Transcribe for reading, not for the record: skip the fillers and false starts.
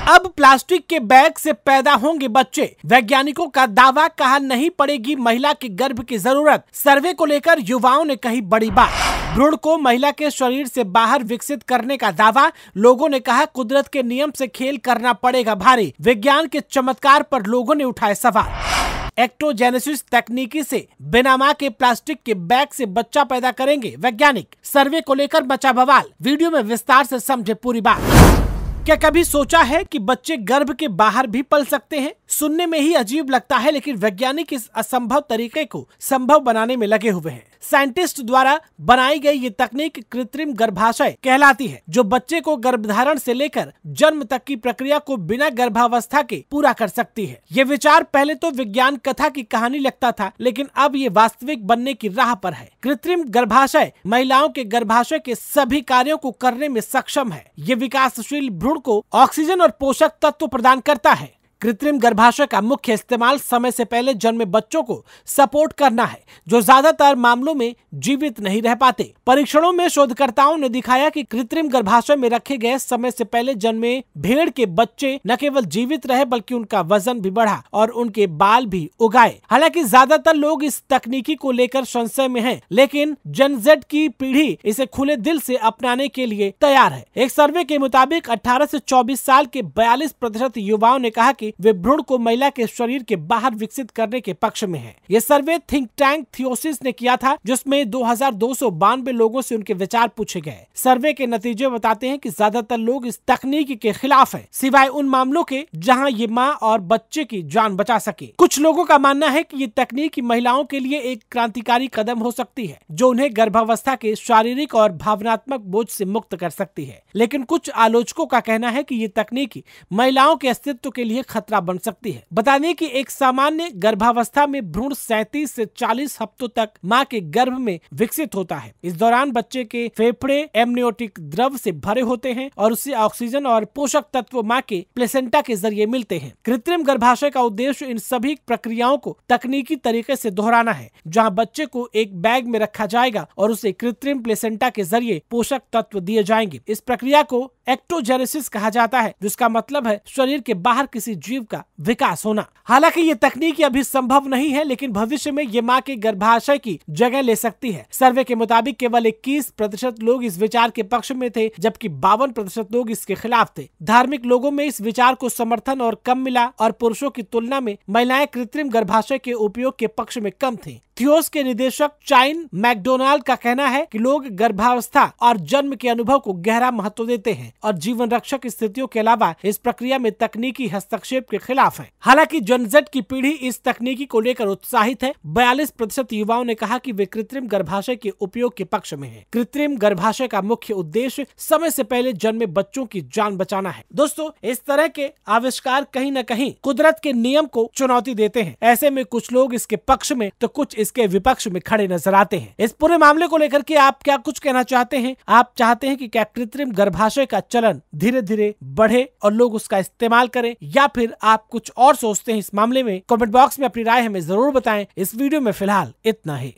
अब प्लास्टिक के बैग से पैदा होंगे बच्चे, वैज्ञानिकों का दावा, कहा नहीं पड़ेगी महिला के गर्भ की जरूरत। सर्वे को लेकर युवाओं ने कही बड़ी बात। भ्रूण को महिला के शरीर से बाहर विकसित करने का दावा, लोगों ने कहा कुदरत के नियम से खेल करना पड़ेगा भारी। विज्ञान के चमत्कार पर लोगों ने उठाए सवाल। एक्टोजेनेसिस तकनीकी से बिना मां के प्लास्टिक के बैग से बच्चा पैदा करेंगे वैज्ञानिक। सर्वे को लेकर मचा बवाल, वीडियो में विस्तार से समझे पूरी बात। क्या कभी सोचा है कि बच्चे गर्भ के बाहर भी पल सकते हैं? सुनने में ही अजीब लगता है, लेकिन वैज्ञानिक इस असंभव तरीके को संभव बनाने में लगे हुए हैं। साइंटिस्ट द्वारा बनाई गई ये तकनीक कृत्रिम गर्भाशय कहलाती है, जो बच्चे को गर्भधारण से लेकर जन्म तक की प्रक्रिया को बिना गर्भावस्था के पूरा कर सकती है। ये विचार पहले तो विज्ञान कथा की कहानी लगता था, लेकिन अब ये वास्तविक बनने की राह पर है। कृत्रिम गर्भाशय महिलाओं के गर्भाशय के सभी कार्यों को करने में सक्षम है। ये विकासशील भ्रूण को ऑक्सीजन और पोषक तत्व प्रदान करता है। कृत्रिम गर्भाशय का मुख्य इस्तेमाल समय से पहले जन्मे बच्चों को सपोर्ट करना है, जो ज्यादातर मामलों में जीवित नहीं रह पाते। परीक्षणों में शोधकर्ताओं ने दिखाया कि कृत्रिम गर्भाशय में रखे गए समय से पहले जन्मे भेड़ के बच्चे न केवल जीवित रहे, बल्कि उनका वजन भी बढ़ा और उनके बाल भी उगाए। हालांकि ज्यादातर लोग इस तकनीकी को लेकर संशय में हैं, लेकिन जेन ज़ेड की पीढ़ी इसे खुले दिल से अपनाने के लिए तैयार है। एक सर्वे के मुताबिक 18 से 24 साल के 42% युवाओं ने कहा कि वे भ्रूण को महिला के शरीर के बाहर विकसित करने के पक्ष में हैं। ये सर्वे थिंक टैंक थियोसिस ने किया था, जिसमें 2292 लोगों से उनके विचार पूछे गए। सर्वे के नतीजे बताते हैं कि ज्यादातर लोग इस तकनीक के खिलाफ हैं, सिवाय उन मामलों के जहां ये मां और बच्चे की जान बचा सके। कुछ लोगों का मानना है कि ये तकनीक महिलाओं के लिए एक क्रांतिकारी कदम हो सकती है, जो उन्हें गर्भावस्था के शारीरिक और भावनात्मक बोझ से मुक्त कर सकती है। लेकिन कुछ आलोचकों का कहना है कि ये तकनीक महिलाओं के अस्तित्व के लिए खतरा बन सकती है। बता दें कि एक सामान्य गर्भावस्था में भ्रूण 37 से 40 हफ्तों तक मां के गर्भ में विकसित होता है। इस दौरान बच्चे के फेफड़े एमनियोटिक द्रव से भरे होते हैं और उसे ऑक्सीजन और पोषक तत्व मां के प्लेसेंटा के जरिए मिलते हैं। कृत्रिम गर्भाशय का उद्देश्य इन सभी प्रक्रियाओं को तकनीकी तरीके से दोहराना है, जहां बच्चे को एक बैग में रखा जाएगा और उसे कृत्रिम प्लेसेंटा के जरिए पोषक तत्व दिए जाएंगे। इस प्रक्रिया को एक्टोजेनेसिस कहा जाता है, जिसका मतलब है शरीर के बाहर किसी जीव का विकास होना। हालांकि ये तकनीक अभी संभव नहीं है, लेकिन भविष्य में ये मां के गर्भाशय की जगह ले सकती है। सर्वे के मुताबिक केवल 21% लोग इस विचार के पक्ष में थे, जबकि 52% लोग इसके खिलाफ थे। धार्मिक लोगों में इस विचार को समर्थन और कम मिला और पुरुषों की तुलना में महिलाएं कृत्रिम गर्भाशय के उपयोग के पक्ष में कम थी। थियोस के निदेशक चाइन मैकडोनाल्ड का कहना है कि लोग गर्भावस्था और जन्म के अनुभव को गहरा महत्व देते हैं और जीवन रक्षक स्थितियों के अलावा इस प्रक्रिया में तकनीकी हस्तक्षेप के खिलाफ है। हालांकि जेन ज़ेड की पीढ़ी इस तकनीकी को लेकर उत्साहित है। 42% युवाओं ने कहा कि वे कृत्रिम गर्भाशय के उपयोग के पक्ष में हैं। कृत्रिम गर्भाशय का मुख्य उद्देश्य समय से पहले जन्मे बच्चों की जान बचाना है। दोस्तों, इस तरह के आविष्कार कहीं न कहीं कुदरत के नियम को चुनौती देते हैं। ऐसे में कुछ लोग इसके पक्ष में तो कुछ इसके विपक्ष में खड़े नजर आते हैं। इस पूरे मामले को लेकर के आप क्या कुछ कहना चाहते हैं? आप चाहते हैं कि क्या कृत्रिम गर्भाशय का चलन धीरे धीरे बढ़े और लोग उसका इस्तेमाल करें, या फिर आप कुछ और सोचते हैं इस मामले में? कमेंट बॉक्स में अपनी राय हमें जरूर बताएं। इस वीडियो में फिलहाल इतना ही।